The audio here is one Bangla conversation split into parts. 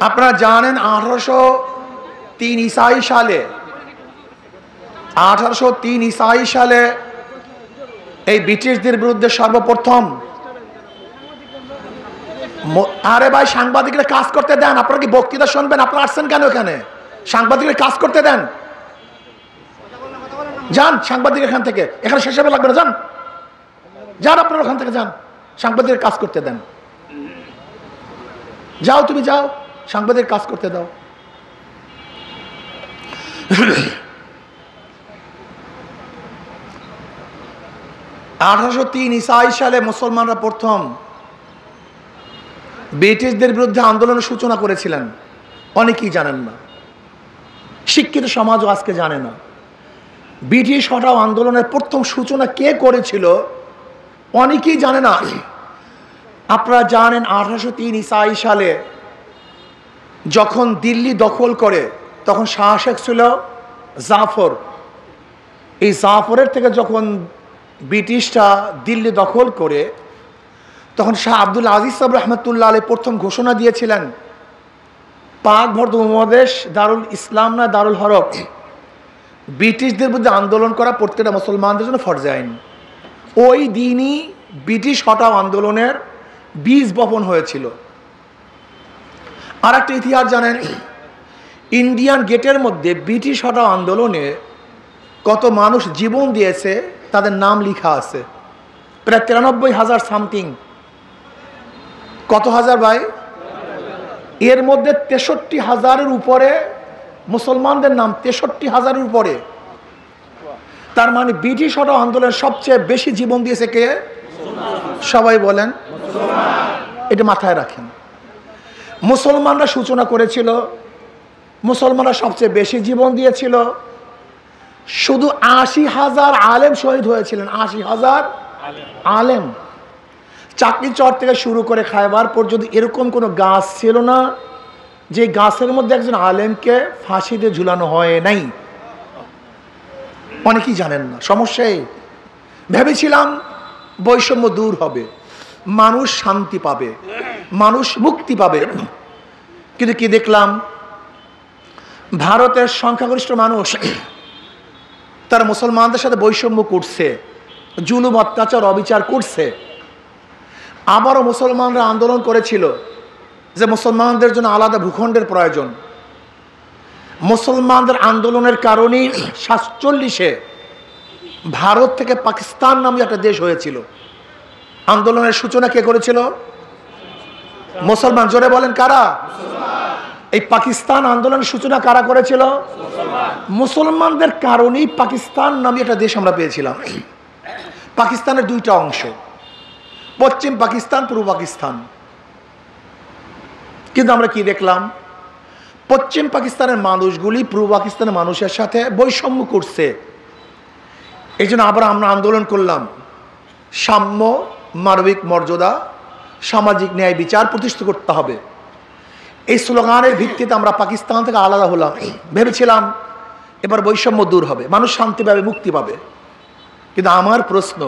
আপনারা জানেন 1803 ঈসাই সালে এই ব্রিটিশদের বিরুদ্ধে সর্বপ্রথম, আরে ভাই সাংবাদিকরা কাজ করতে দেন, আপনারা কি বক্তৃতা শুনবেন? আপনারা আসছেন কেন এখানে? সাংবাদিকরা কাজ করতে দেন, যান সাংবাদিক এখান থেকে, এখানে শেষ হবে লাগবে না, যান যান আপনারা ওখান থেকে যান, সাংবাদিকের কাজ করতে দেন। যাও তুমি যাও, সাংবাদিক কাজ করতে দাও। ঈসাই সালে মুসলমানরা প্রথম ব্রিটিশদের বিরুদ্ধে আন্দোলনের সূচনা করেছিলেন। অনেকেই জানেন না, শিক্ষিত সমাজও আজকে জানে না ব্রিটিশ হটাও আন্দোলনের প্রথম সূচনা কে করেছিল, অনেকেই জানে না। আপনারা জানেন 1803 ঈসাই সালে যখন দিল্লি দখল করে, তখন শাসক ছিল জাফর। এই জাফরের থেকে যখন ব্রিটিশরা দিল্লি দখল করে, তখন শাহ আব্দুল আজিজ সাহেব রহমতুল্লাহ আলাইহি প্রথম ঘোষণা দিয়েছিলেন, পাক ভারত উপমহাদেশ দারুল ইসলাম না দারুল হরব, ব্রিটিশদের বিরুদ্ধে আন্দোলন করা প্রত্যেকটা মুসলমানদের জন্য ফরজে আইন। ওই দিনই ব্রিটিশ হটাও আন্দোলনের বীজ বপন হয়েছিল। আর একটা ইতিহাস জানেন, ইন্ডিয়ান গেটের মধ্যে ব্রিটিশ হটাও আন্দোলনে কত মানুষ জীবন দিয়েছে তাদের নাম লেখা আছে, প্রায় 93,000 সামথিং। কত হাজার ভাই? এর মধ্যে 63,000-এর উপরে মুসলমানদের নাম, 63,000-এর উপরে। তার মানে ব্রিটিশ হটাও আন্দোলনের সবচেয়ে বেশি জীবন দিয়েছে কে? সবাই বলেন, এটা মাথায় রাখেন। মুসলমানরা সূচনা করেছিল, মুসলমানরা সবচেয়ে বেশি জীবন দিয়েছিল। শুধু 80,000 আলেম শহীদ হয়েছিলেন, 80,000 আলেম। চাকরি চর থেকে শুরু করে খায়বার পর্যন্ত এরকম কোনো গাছ ছিল না যে গাছের মধ্যে একজন আলেমকে ফাঁসিতে ঝুলানো হয় নাই। অনেকেই জানেন না। সমস্যায় ভেবেছিলাম বৈষম্য দূর হবে, মানুষ শান্তি পাবে, মানুষ মুক্তি পাবে, কিন্তু কি দেখলাম, ভারতের সংখ্যাগরিষ্ঠ মানুষ তারা মুসলমানদের সাথে বৈষম্য করছে, জুলুম অত্যাচার অবিচার করছে। আবারও মুসলমানরা আন্দোলন করেছিল যে মুসলমানদের জন্য আলাদা ভূখণ্ডের প্রয়োজন। মুসলমানদের আন্দোলনের কারণেই 47-এ ভারত থেকে পাকিস্তান নামে একটা দেশ হয়েছিল। আন্দোলনের সূচনা কে করেছিল? মুসলমান। জোরে বলেন কারা? এই পাকিস্তান আন্দোলনের সূচনা কারা করেছিল? মুসলমানদের কারণেই পাকিস্তান নামে একটা দেশ আমরা পেয়েছিলাম। পাকিস্তানের দুইটা অংশ, পশ্চিম পাকিস্তান, পূর্ব পাকিস্তান। কিন্তু আমরা কি দেখলাম, পশ্চিম পাকিস্তানের মানুষগুলি পূর্ব পাকিস্তানের মানুষের সাথে বৈষম্য করছে। এই জন্য আবার আমরা আন্দোলন করলাম, সাম্য, মানবিক মর্যাদা, সামাজিক ন্যায় বিচার প্রতিষ্ঠা করতে হবে। এই স্লোগানের ভিত্তিতে আমরা পাকিস্তান থেকে আলাদা হলাম। ভেবেছিলাম এবার বৈষম্য দূর হবে, মানুষ শান্তি পাবে, মুক্তি পাবে। কিন্তু আমার প্রশ্ন,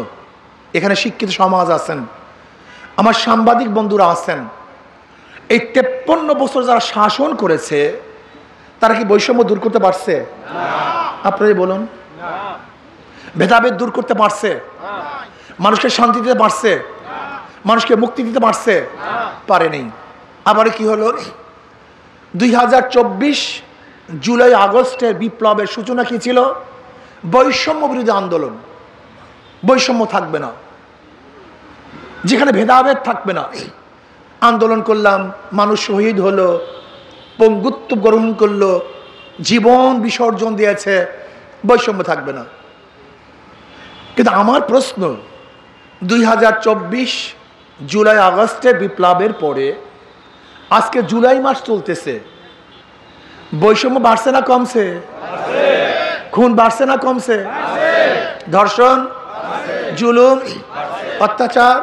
এখানে শিক্ষিত সমাজ আছেন, আমার সাংবাদিক বন্ধুরা আছেন, এই 53 বছর যারা শাসন করেছে তারা কি বৈষম্য দূর করতে পারছে? আপনারাই বলুন। ভেদাভেদ দূর করতে পারছে? মানুষকে শান্তি দিতে পারছে? মানুষকে মুক্তি দিতে পারছে? পারেনি। আবার কি হলো, 2024 জুলাই আগস্টের বিপ্লবের সূচনা কি ছিল? বৈষম্য বিরোধী আন্দোলন। বৈষম্য থাকবে না, যেখানে ভেদাভেদ থাকবে না। আন্দোলন করলাম, মানুষ শহীদ হলো, পঙ্গুত্ব গ্রহণ করলো, জীবন বিসর্জন দিয়েছে, বৈষম্য থাকবে না। কিন্তু আমার প্রশ্ন, 2024 জুলাই আগস্টের বিপ্লবের পরে আজকে জুলাই মাস চলতেছে, বৈষম্য বাড়ছে না কমছে? খুন বাড়ছে না কমছে? ধর্ষণ, জুলুম, অত্যাচার,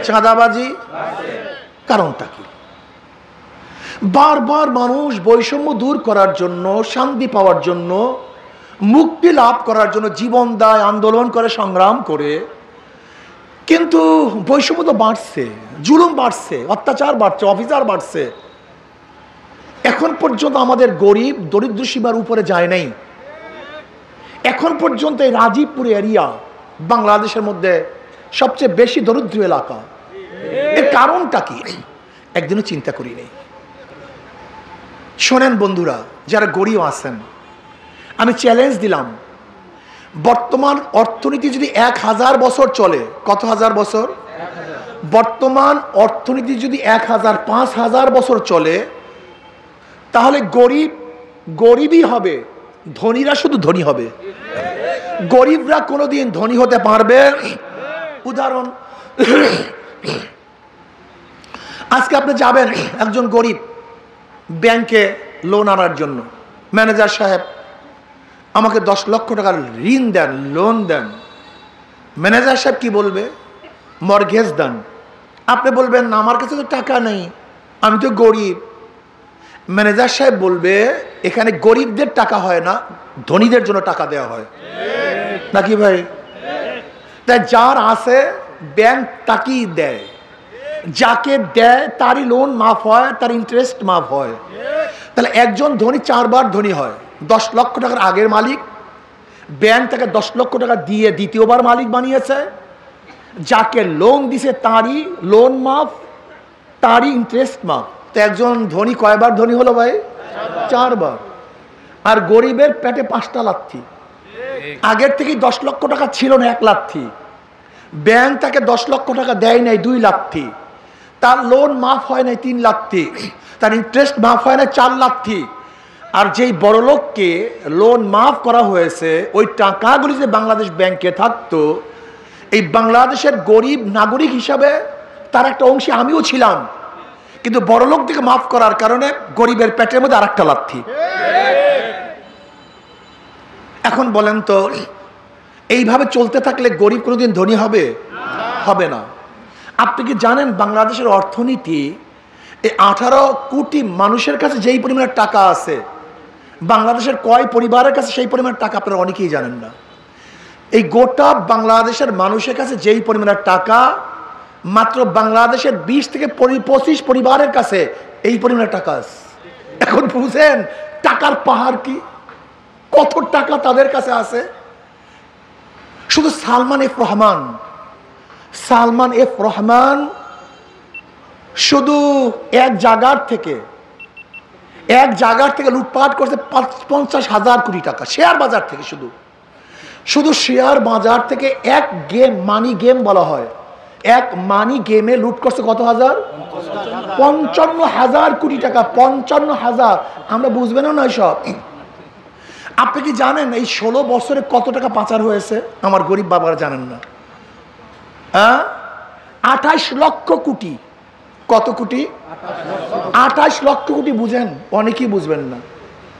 চাঁদাবাজি, কারণটা কি? বারবার মানুষ বৈষম্য দূর করার জন্য, শান্তি পাওয়ার জন্য, মুক্তি লাভ করার জন্য জীবন দেয়, আন্দোলন করে, সংগ্রাম করে, কিন্তু বৈষম্য তো বাড়ছে, জুলুম বাড়ছে, অত্যাচার বাড়ছে, অফিসার বাড়ছে। এখন পর্যন্ত আমাদের গরিব দরিদ্র সীমার উপরে যায় নাই। এখন পর্যন্ত এই রাজীবপুর এরিয়া বাংলাদেশের মধ্যে সবচেয়ে বেশি দরিদ্র এলাকা। এর কারণটা কি একদিনও চিন্তা করি নেই। শোনেন বন্ধুরা, যারা গরিব আছেন, আমি চ্যালেঞ্জ দিলাম, বর্তমান অর্থনীতি যদি 1000 বছর চলে, কত হাজার বছর? বর্তমান অর্থনীতি যদি 1000 5000 বছর চলে, তাহলে গরিব গরিবই হবে, ধনীরা শুধু ধনী হবে। গরিবরা কোনোদিন ধনী হতে পারবে? উদাহরণ, আজকে আপনি যাবেন একজন গরিব ব্যাংকে লোন আনার জন্য, ম্যানেজার সাহেব আমাকে 10 লক্ষ টাকার ঋণ দেন, লোন দেন। ম্যানেজার সাহেব কি বলবে? মর্গেজ দেন। আপনি বলবেন না, আমার কাছে তো টাকা নেই, আমি তো গরিব। ম্যানেজার সাহেব বলবে, এখানে গরিবদের টাকা হয় না, ধনীদের জন্য টাকা দেওয়া হয়, নাকি ভাই? তাই যার আছে ব্যাংক তাকেই দেয়, যাকে দেয় তারই লোন মাফ হয়, তার ইন্টারেস্ট মাফ হয়। তাহলে একজন ধনী 4 বার ধনী হয়। 10 লক্ষ টাকার আগের মালিক, ব্যাংক তাকে 10 লক্ষ টাকা দিয়ে দ্বিতীয়বার মালিক বানিয়েছে। যাকে লোন দিছে তারই লোন মাফ, তারই ইন্টারেস্ট মাফ। তো একজন ধনী কয়বার ধনী হলো ভাই? 4 বার। আর গরিবের পেটে 5টা লাথি। আগের থেকেই 10 লক্ষ টাকা ছিল না, 1 লাথি। ব্যাংক তাকে 10 লক্ষ টাকা দেয় নাই, 2 লাথি। তার লোন মাফ হয় নাই, 3 লাথি। তার ইন্টারেস্ট মাফ হয় না, 4 লাথি। আর যেই বড় লোককে লোন মাফ করা হয়েছে, ওই টাকাগুলি যে বাংলাদেশ ব্যাংকে থাকতো, এই বাংলাদেশের গরিব নাগরিক হিসাবে তার একটা অংশে আমিও ছিলাম। কিন্তু বড় লোক থেকে মাফ করার কারণে গরিবের পেটের মধ্যে আরেকটা লাথি। এখন বলেন তো, এইভাবে চলতে থাকলে গরিব কোনোদিন ধনী হবে? হবে না। আপনি কি জানেন বাংলাদেশের অর্থনীতি, এই 18 কোটি মানুষের কাছে যেই পরিমাণের টাকা আছে, বাংলাদেশের কয় পরিবারের কাছে সেই পরিমাণের টাকা আপনারা অনেকেই জানেন না। এই গোটা বাংলাদেশের মানুষের কাছে যেই পরিমাণের টাকা, মাত্র বাংলাদেশের 20 থেকে 25 পরিবারের কাছে এই পরিমাণের টাকা আছে। এখন বুঝেন টাকার পাহাড় কি, কত টাকা তাদের কাছে আছে। শুধু সালমান এফ রহমান শুধু এক জায়গার থেকে লুটপাট করছে 50,000 কোটি টাকা শেয়ার বাজার থেকে। শুধু শেয়ার বাজার থেকে এক গেম, মানি গেম বলা হয়, এক মানি গেমে লুট করছে কত হাজার? 55,000 কোটি টাকা। 55,000। আমরা বুঝবেন না সব। আপনি কি জানেন এই 16 বছরে কত টাকা পাচার হয়েছে? আমার গরিব বাবারা জানেন না। 28 লক্ষ কোটি। কত কোটি? 28 লক্ষ কোটি। বুঝেন? অনেকেই বুঝবেন না,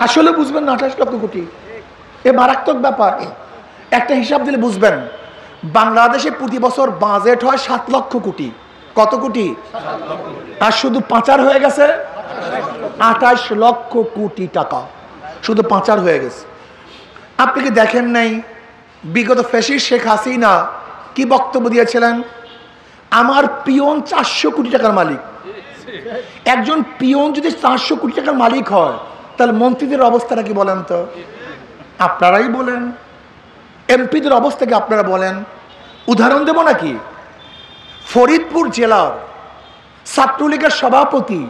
আসলে বুঝবেন না। 28 লক্ষ কোটি এ মারাত্মক ব্যাপার। একটা হিসাব দিলে বুঝবেন, বাংলাদেশে প্রতি বছর বাজেট হয় 7 লক্ষ কোটি। কত কোটি? আর শুধু পাচার হয়ে গেছে 28 লক্ষ কোটি টাকা, শুধু পাচার হয়ে গেছে। আপনি কি দেখেন নাই বিগত ফ্যাসিস্ট শেখ হাসিনা কি বক্তব্য দিয়েছিলেন? আমার পিয়ন 400 কোটি টাকার মালিক। একজন পিয়ন যদি 400 কোটি টাকার মালিক হয়, তাহলে মন্ত্রীদের অবস্থাটা কি বলেন তো? আপনারাই বলেন। এমপিদের অবস্থা কি আপনারা বলেন? উদাহরণ দেব নাকি? ফরিদপুর জেলার ছাত্রলীগের সভাপতি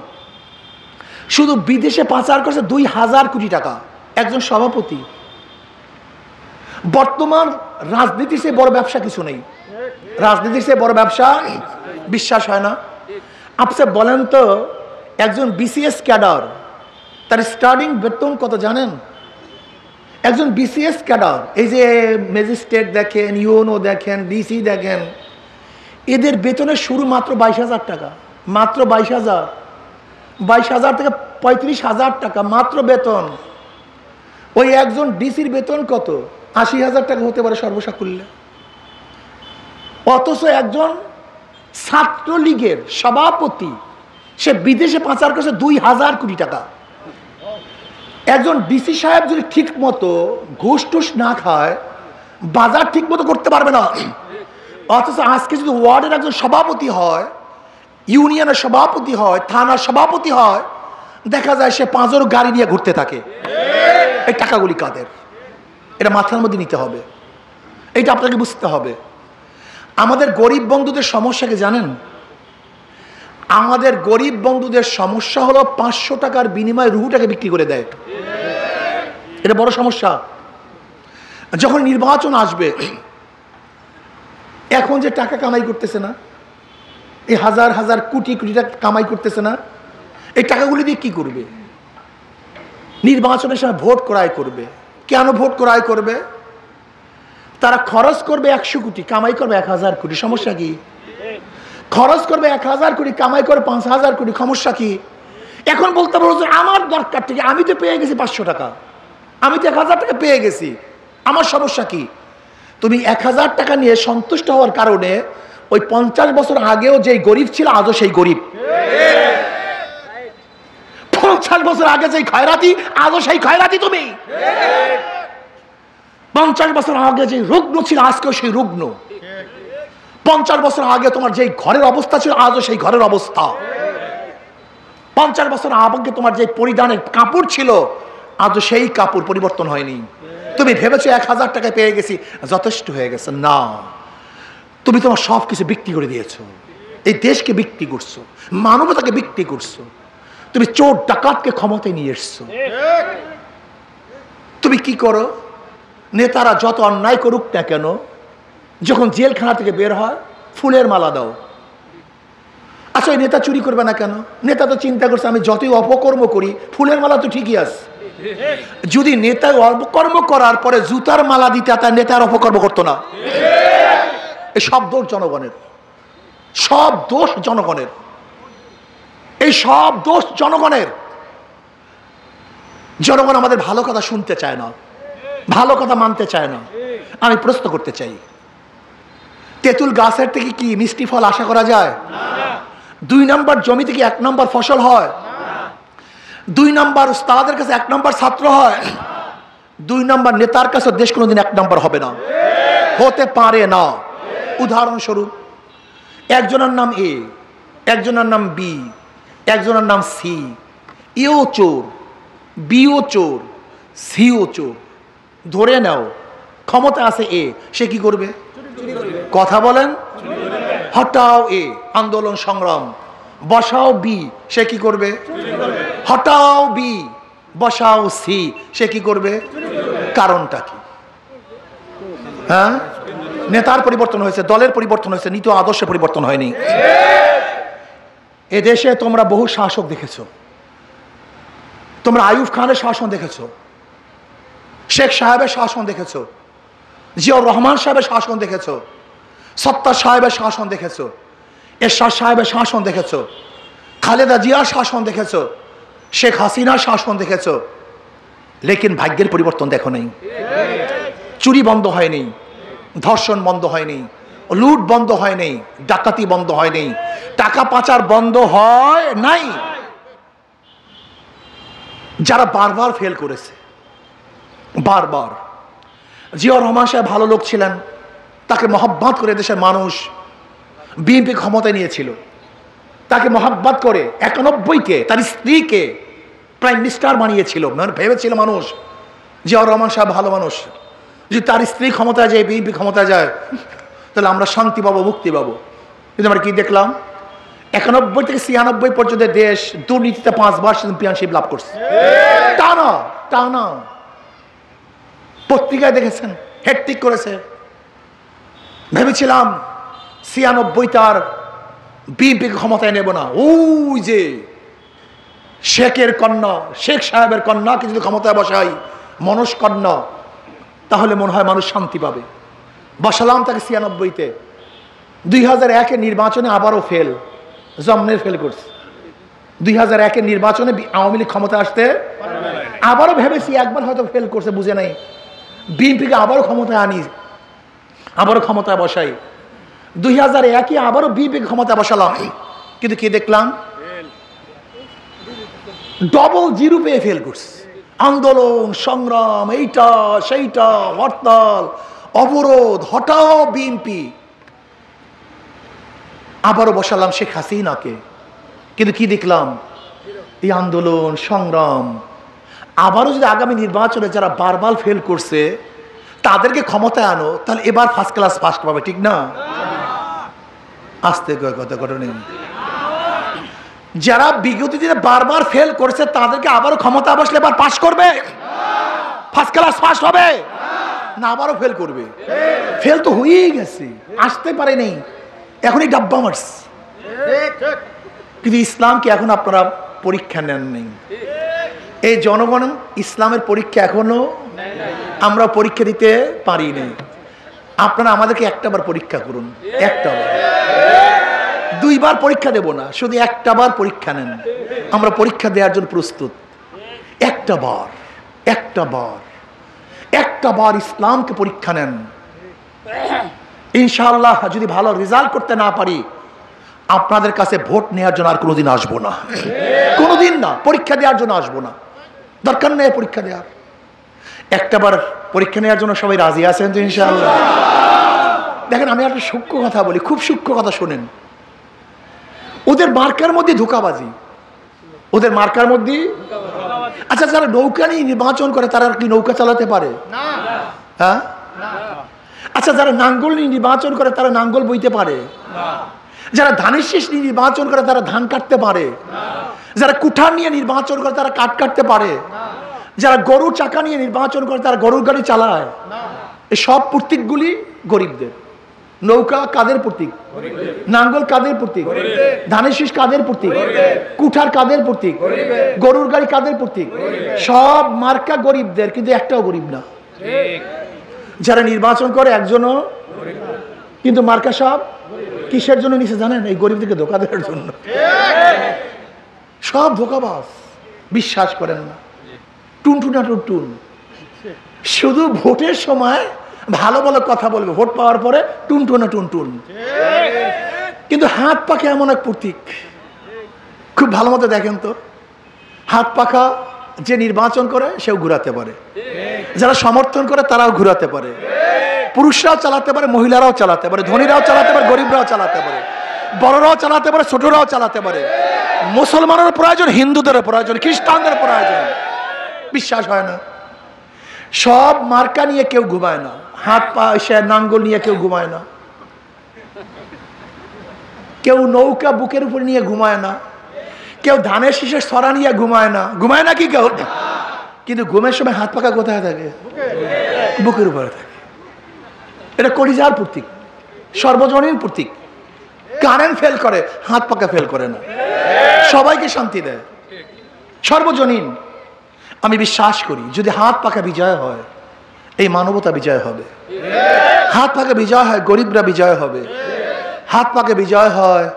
শুধু বিদেশে পাচার করছে 2000 কোটি টাকা। একজন সভাপতি। বর্তমান রাজনীতির চেয়ে বড় ব্যবসা কিছু নেই। রাজনীতির চেয়ে বড় ব্যবসা বিশ্বাস হয় না। আপনি বলেন তো, একজন বিসিএস ক্যাডার তার স্টার্টিং বেতন কত জানেন? একজন বিসিএস ক্যাডার, এই যে ম্যাজিস্ট্রেট দেখেন, ইউএনও দেখেন, ডিসি দেখেন, এদের বেতনের শুরু মাত্র 22,000 টাকা। মাত্র 22,000। 22,000 থেকে 35,000 টাকা মাত্র বেতন। ওই একজন ডিসির বেতন কত? 80,000 টাকা হতে পারে সর্বসাকুল্যে। অথচ একজন ছাত্রলীগের সভাপতি সে বিদেশে পাচার করছে 2000 কোটি টাকা। একজন ডিসি সাহেব যদি ঠিক মতো ঘুষ টুস না খায়, বাজার ঠিক মতো করতে পারবে না। অথচ আজকে যদি ওয়ার্ডের একজন সভাপতি হয়, ইউনিয়নের সভাপতি হয়, থানার সভাপতি হয়, দেখা যায় সে 5 গাড়ি নিয়ে ঘুরতে থাকে। এই টাকাগুলি কাদের? এটা মাথার মধ্যে নিতে হবে, এইটা আপনাকে বুঝতে হবে। আমাদের গরিব বন্ধুদের সমস্যা কি জানেন? আমাদের গরিব বন্ধুদের সমস্যা হলো 500 টাকার বিনিময়ে রুহুটাকে বিক্রি করে দেয়। এটা বড় সমস্যা। যখন নির্বাচন আসবে, এখন যে টাকা কামাই করতেছে না, এই হাজার হাজার কোটি কোটি টাকা কামাই করতেছে না, এই টাকাগুলি দিয়ে কি করবে? নির্বাচনের সময় ভোট ক্রয় করবে। কেন ভোট ক্রয় করবে? তারা খরচ করবে 100 কোটি, কামাই করবে 1000 কোটি। সমস্যা কি? খরচ করবে 1000 কোটি, কামাই করে 5000 কোটি। সমস্যা কি? এখন বলতে পারো যে আমার দরকার থেকে, আমি তো পেয়ে গেছি 500 টাকা, আমি তো 1000 টাকা পেয়ে গেছি, আমার সমস্যা কি? তুমি 1000 টাকা নিয়ে সন্তুষ্ট হওয়ার কারণে ওই 50 বছর আগেও যেই গরিব ছিল আজও সেই গরিব। 50 বছর আগে যেই খয়রাতি আজও সেই খয়রাতি তুমি। 50 বছর আগে যে রুগ্ন ছিল আজকেও সেই রুগ্ন। 50 বছর আগে তোমার যেই ঘরের অবস্থা ছিল আজও সেই ঘরের অবস্থা। 50 বছর আগে তোমার যে পরিধানের কাপড় ছিল আজও সেই কাপড় পরিবর্তন হয়নি। তুমি ভেবেছো 1000 টাকায় পেয়ে গেছি, যথেষ্ট হয়ে গেছে। না, তুমি তোমার সব কিছু বিক্রি করে দিয়েছো। এই দেশকে বিক্রি করছো, মানবতাকে বিক্রি করছো। তুমি চোর ডাকাতকে ক্ষমতায় নিয়ে এসছো। তুমি কি করো? নেতারা যত অন্যায় করুক না কেন, যখন জেলখানা থেকে বের হয় ফুলের মালা দাও। আচ্ছা, ওই নেতা চুরি করবে না কেন? নেতা তো চিন্তা করছে আমি যতই অপকর্ম করি ফুলের মালা তো ঠিকই আছে। যদি নেতা অপকর্ম করার পরে জুতার মালা দিতে, তার নেতার অপকর্ম করতো না। এই সব দোষ জনগণের, সব দোষ জনগণের, এই সব দোষ জনগণের। জনগণ আমাদের ভালো কথা শুনতে চায় না, ভালো কথা মানতে চায় না। আমি প্রশ্ন করতে চাই, তেঁতুল গাছের থেকে কি মিষ্টি ফল আশা করা যায়? 2 নম্বর জমি থেকে 1 নম্বর ফসল হয়? 2 নম্বর উস্তাদের কাছে 1 নম্বর ছাত্র হয়? 2 নম্বর নেতার কাছে দেশ কোনোদিন 1 নম্বর হবে না, হতে পারে না। উদাহরণস্বরূপ, একজনের নাম এ, একজনের নাম বি, একজনের নাম সি। এও চোর, বিও চোর, সিও চোর। ধরে নাও ক্ষমতা আছে এ, সে কি করবে? কথা বলেন। হটাও এ, আন্দোলন সংগ্রাম। বসাও বি, সে কি করবে? হটাও বি, বসাও সি, সে কি করবে? কারণটা কি? হ্যাঁ, নেতার পরিবর্তন হয়েছে, দলের পরিবর্তন হয়েছে, নীতি আদর্শের পরিবর্তন হয়নি। এদেশে তোমরা বহু শাসক দেখেছো। তোমরা আইয়ুব খানের শাসন দেখেছো, শেখ সাহেবের শাসন দেখেছো, জিয়াউর রহমান সাহেবের শাসন দেখেছো, সত্তার সাহেবের শাসন দেখেছো, এরশাদ সাহেবের শাসন দেখেছো, খালেদা জিয়ার শাসন দেখেছো, শেখ হাসিনার শাসন দেখেছো। লেকিন ভাগ্যের পরিবর্তন দেখো নাই। চুরি বন্ধ হয়নি, ধর্ষণ বন্ধ হয়নি, লুট বন্ধ হয়নি, ডাকাতি বন্ধ হয়নি, টাকা পাচার বন্ধ হয় নাই। যারা বারবার ফেল করেছে, বারবার। জিয়াউর রহমান সাহেব ভালো লোক ছিলেন, তাকে মহব্বত করে দেশের মানুষ বিএনপি ক্ষমতায় নিয়েছিল। তাকে মহব্বত করে 91-কে তার স্ত্রীকে প্রাইম মিনিস্টার বানিয়েছিল। ভেবেছিল মানুষ জিয়াউর রহমান সাহেব ভালো মানুষ, যদি তার স্ত্রী ক্ষমতায় যায়, বিএনপি ক্ষমতায় যায়, তাহলে আমরা শান্তি পাবো, মুক্তি পাবো। কিন্তু আমরা কি দেখলাম? 91 থেকে 96 পর্যন্ত দেশ দুর্নীতিতে 5 বার চ্যাম্পিয়নশিপ লাভ করছে। টানা টানা পত্রিকায় দেখেছেন, হ্যাটট্রিক করেছে। ভেবেছিলাম 96 তার বিএনপি ক্ষমতায় নেব না। ওই যে শেখের কন্যা, শেখ সাহেবের কন্যাকে যদি ক্ষমতায় বসাই, মনস কন্যা, তাহলে মনে হয় মানুষ শান্তি পাবে। বসালাম তাকে 96-তে। 2001-এর নির্বাচনে আবারও ফেল, জমনের ফেল করছে। 2001-এর নির্বাচনে আওয়ামী লীগ ক্ষমতা আসতে আবারও ভেবেছি একবার হয়তো ফেল করছে, বুঝে নাই। বিএনপিকে আবারও ক্ষমতায় আনি, আবারও ক্ষমতায় বসাই। 2001-এ আবারও বিএনপিকে ক্ষমতায় বসালাম, কিন্তু কি দেখলাম? ডবল জিরো পেয়ে ফেল করছে। আন্দোলন সংগ্রাম, এইটা সেইটা, হরতাল অবরোধ, হটাও বিএনপি। আবারও বসালাম শেখ হাসিনাকে, কিন্তু কি দেখলাম? এই আন্দোলন সংগ্রাম আবারও যদি আগামী নির্বাচনে যারা বারবার ফেল করছে তাদেরকে ক্ষমতায় আনো, তাহলে এবার ফার্স্ট ক্লাস ফার্স্ট পাবে, ঠিক না? আসতে কথা ঘটনা। যারা বিগত দিনে বারবার ফেল করছে তাদেরকে আবারও ক্ষমতা বসলে এবার পাস করবে, ফার্স্ট ক্লাস ফার্স্ট হবে না আবারও ফেল করবে? ফেল তো হয়েই গেছে, আসতে পারে নেই, এখনই ডাব্বা মারছে। কিন্তু ইসলামকে এখন আপনারা পরীক্ষা নেন নেই। এই জনগণ ইসলামের পরীক্ষা এখনো আমরা পরীক্ষা দিতে পারি নাই। আপনারা আমাদেরকে একটাবার পরীক্ষা করুন, একটাবার, দুইবার পরীক্ষা দেব না, শুধু একটাবার পরীক্ষা নেন। আমরা পরীক্ষা দেওয়ার জন্য প্রস্তুত। একটাবার একটাবার একটাবার ইসলামকে পরীক্ষা নেন। ইনশাআল্লাহ যদি ভালো রেজাল্ট করতে না পারি আপনাদের কাছে ভোট নেওয়ার জন্য আর কোনোদিন আসবো না, কোনোদিন না, পরীক্ষা দেওয়ার জন্য আসবো না, দরকার নেই পরীক্ষা দেওয়ার। একটাবার পরীক্ষা নেওয়ার জন্য সবাই রাজি আছেন তো ইনশাআল্লাহ? দেখেন আমি একটা সূক্ষ্ম কথা বলি, খুব সূক্ষ্ম কথা শোনেন। ওদের মার্কার মধ্যে ধোঁকাবাজি, ওদের মার্কার মধ্যে। আচ্ছা, যারা নৌকা নিয়ে নির্বাচন করে তারা কি নৌকা চালাতে পারে? হ্যাঁ। আচ্ছা, যারা নাঙ্গল নিয়ে নির্বাচন করে তারা নাঙ্গল বইতে পারে? যারা ধানের শীষ নিয়ে নির্বাচন করে তারা ধান কাটতে পারে? যারা কুঠার নিয়ে নির্বাচন করে তারা কাঠ কাটতে পারে? যারা গরুর চাকা নিয়ে নির্বাচন করে তারা গরুর গাড়ি চালায়? এই সব প্রতীকগুলি গরিবদের। নৌকা কাদের প্রতীক? নাঙ্গল কাদের প্রতীক? ধানের শীষ কাদের প্রতীক? কুঠার কাদের প্রতীক? গরুর গাড়ি কাদের প্রতীক? সব মার্কা গরিবদের, কিন্তু একটাও গরিব না। যারা নির্বাচন করে একজনও, কিন্তু মার্কা সব কিসের জন্য নিচে জানেন? এই গরিবদেরকে ধোঁকা দেওয়ার জন্য। সব ধোঁকাবাজ, বিশ্বাস করেন না। টুনটুনা টুনটুন, শুধু ভোটের সময় ভালো ভালো কথা বলবে, ভোট পাওয়ার পরে টুনটুনা টুনটুন। কিন্তু হাত পাখা এমন এক প্রতীক, খুব ভালো মতো দেখেন তো। হাত পাখা যে নির্বাচন করে সেও ঘুরাতে পারে, যারা সমর্থন করে তারাও ঘুরাতে পারে, পুরুষরাও চালাতে পারে, মহিলারাও চালাতে পারে, ধনীরাও চালাতে পারে, গরিবরাও চালাতে পারে, বড়রাও চালাতে পারে, ছোটরাও চালাতে পারে। মুসলমানের প্রয়োজন, হিন্দুদের প্রয়োজন, খ্রিস্টানদের প্রয়োজন। বিশ্বাস হয় না? সব মার্কা নিয়ে কেউ ঘুমায় না, হাত পা নাঙ্গল নিয়ে কেউ ঘুমায় না, কেউ নৌকা বুকের উপর নিয়ে ঘুমায় না, কেউ ধানের শীষের সরা নিয়ে ঘুমায় না। ঘুমায় না কি কেউ? কিন্তু ঘুমের সময় হাত পাকা কোথায় থাকে? বুকের উপরে থাকে। এটা কলিজার প্রতীক, সর্বজনীন প্রতীক। কারেন্ট ফেল করে, হাত পাকা ফেল করে না, সবাইকে শান্তি দেয়, সর্বজনীন। আমি বিশ্বাস করি যদি হাত পাকা বিজয় হয়, এই মানবতা বিজয় হবে। হাত পাকা বিজয় হয়, গরিবরা বিজয় হবে। হাত পাকা বিজয় হয়,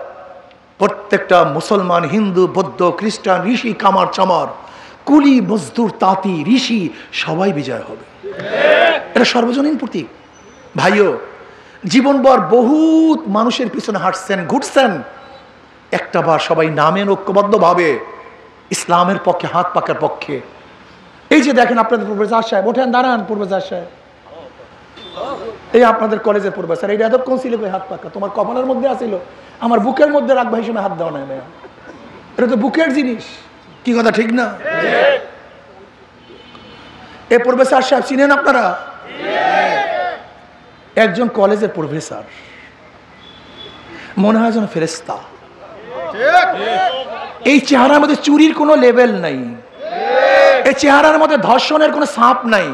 প্রত্যেকটা মুসলমান, হিন্দু, বৌদ্ধ, খ্রিস্টান, ঋষি, কামার চামার, কুলি, মজদুর, তাঁতি, ঋষি সবাই বিজয় হবে। এটা সর্বজনীন প্রতীক। ভাইও, জীবনভর বহুত মানুষের পিছনে হাঁটছেন, ঘুরছেন, একটা বার সবাই নামেন ঐক্যবদ্ধভাবে ইসলামের পক্ষে, হাত পাকার পক্ষে। এই যে দেখেন আপনাদের প্রফেসর সাহেব, ওঠেন, দাঁড়ান প্রফেসর সাহেব, এই আপনাদের কলেজের প্রফেসর, এই এতক্ষণ ছিল হাত পাকা, তোমার কপালের মধ্যে আসিল, আমার বুকের মধ্যে রাখবা, এই সময় হাত দেওয়া নাই। এটা তো বুকের জিনিস, কি কথা ঠিক না? এই প্রফেসর সাহেব চিনেন আপনারা? একজন কলেজের প্রফেসর, মনে হয় যেন ফেরেশতা। এই চেহারার মধ্যে চুরির কোনো লেভেল নাই, এই চেহারার মধ্যে ধর্ষণের কোনো ছাপ নাই,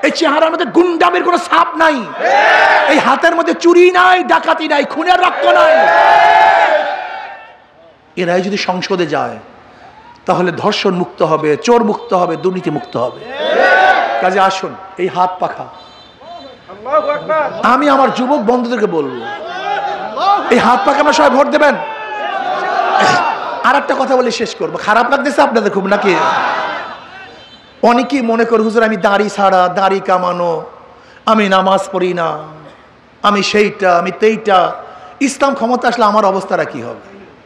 এই চেহারার মধ্যে গুন্ডামির কোনো ছাপ নাই, এই হাতের মধ্যে চুরি নাই, ডাকাতি নাই, খুনের রক্ত নাই। এরাই যদি সংসদে যায় তাহলে ধর্ষণ মুক্ত হবে, চোর মুক্ত হবে, দুর্নীতি মুক্ত হবে। কাজে আসুন, এই হাত পাখা আমি আমার যুবক বন্ধুদেরকে বলবো, এই হাত পাখা আমরা সবাই ভোট দেবেন। আর একটা কথা বলে শেষ করবো, খারাপ লাগতেছে আপনাদের খুব নাকি? অনেকেই মনে করে হুজুর আমি দাড়ি ছাড়া, দাড়ি কামানো, আমি নামাজ পড়ি না, আমি সেইটা, আমি তেইটা, ইসলাম ক্ষমতা আসলে আমার অবস্থাটা কি হবে?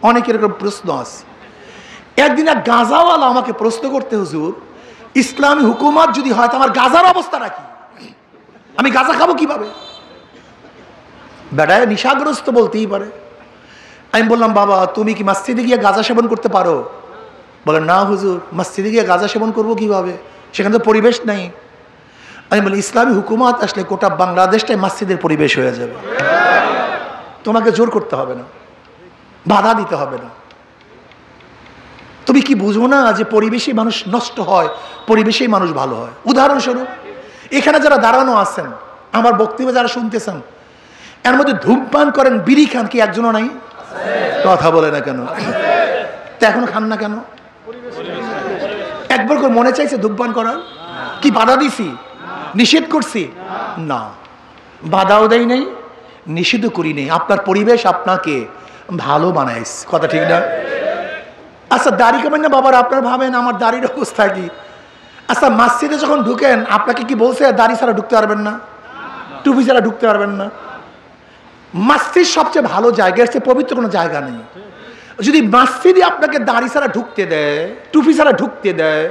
অনেকের এরকম প্রশ্ন আছে। একদিন এক গাঁজাওয়ালা আমাকে প্রশ্ন করতে, হুজুর ইসলামী হুকুমত যদি হয় তো আমার গাঁজার অবস্থাটা কি? আমি গাঁজা খাবো কিভাবে? বেড়ায় নিশাগ্রস্ত বলতেই পারে। আমি বললাম, বাবা তুমি কি মসজিদে গিয়ে গাঁজা সেবন করতে পারো? বলে না হুজুর, মসজিদে গিয়ে গাঁজা সেবন করবো কিভাবে, সেখানে তো পরিবেশ নেই। আমি বলি ইসলামী হুকুমত আসলে গোটা বাংলাদেশটাই মসজিদের পরিবেশ হয়ে যাবে। তোমাকে জোর করতে হবে না, বাধা দিতে হবে না। তুমি কি বুঝো না যে পরিবেশেই মানুষ নষ্ট হয়, পরিবেশেই মানুষ ভালো হয়? উদাহরণস্বরূপ এখানে যারা দাঁড়ানো আছেন, আমার বক্তব্য যারা শুনতেছেন, এর মধ্যে ধূমপান করেন, বিড়ি খান কি একজনও নাই? কথা বলে না কেন? তা এখন খান না কেন? একবার করে মনে চাইছে ধূমপান করার? কি বাধা দিছি, নিষেধ করছি? না, বাধাও দেয় নাই, নিষিদ্ধ করি নেই। আপনার পরিবেশ আপনাকে ভালো বানাইছে, কথা ঠিক না? আচ্ছা দাড়ি কামেন না বাবার, আপনার ভাবেন আমার দাড়ির অবস্থা কি? আচ্ছা মসজিদে যখন ঢুকেন আপনাকে কি বলছে দাড়ি ছাড়া ঢুকতে পারবেন না, টুপি ছাড়া ঢুকতে পারবেন না? মসজিদ সবচেয়ে ভালো জায়গা, এর চেয়ে পবিত্র কোনো জায়গা নেই। যদি মসজিদে আপনাকে দাড়ি ছাড়া ঢুকতে দেয়, টুপি ছাড়া ঢুকতে দেয়,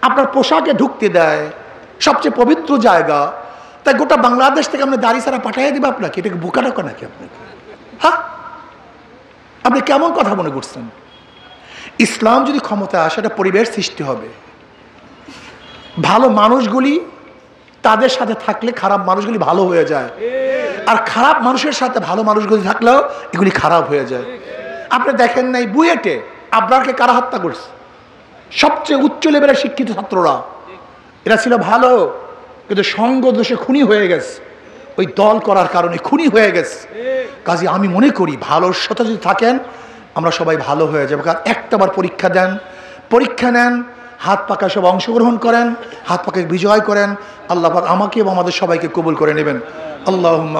আপনার পোশাকে ঢুকতে দেয়, সবচেয়ে পবিত্র জায়গা, তাই গোটা বাংলাদেশ থেকে আপনি দাড়ি ছাড়া পাঠিয়ে দিবে আপনাকে? এটাকে বোকা টাকা নাকি আপনাকে? হ্যাঁ, আপনি কেমন কথা মনে করছেন? ইসলাম যদি ক্ষমতায় আসে, একটা পরিবেশ সৃষ্টি হবে, ভালো মানুষগুলি তাদের সাথে থাকলে খারাপ মানুষগুলি ভালো হয়ে যায়, আর খারাপ মানুষের সাথে ভালো মানুষগুলি থাকলেও এগুলি খারাপ হয়ে যায়। আপনি দেখেন নাই বুয়েটে আবরারকে কারা হত্যা করছে? সবচেয়ে উচ্চ লেভেলের শিক্ষিত ছাত্ররা, এরা ছিল ভালো, কিন্তু সঙ্গ দোষে খুনি হয়ে গেছে, ওই দল করার কারণে খুনি হয়ে গেছে। কাজে আমি মনে করি ভালোর সাথে যদি থাকেন আমরা সবাই ভালো হয়ে যাবো। কারণ একটাবার পরীক্ষা দেন, পরীক্ষা নেন, হাত পাকা সব অংশগ্রহণ করেন, হাত পাকে বিজয় করেন। আল্লাহ পাক আমাকে এবং আমাদের সবাইকে কবুল করে নেবেন। আল্লাহুম্মা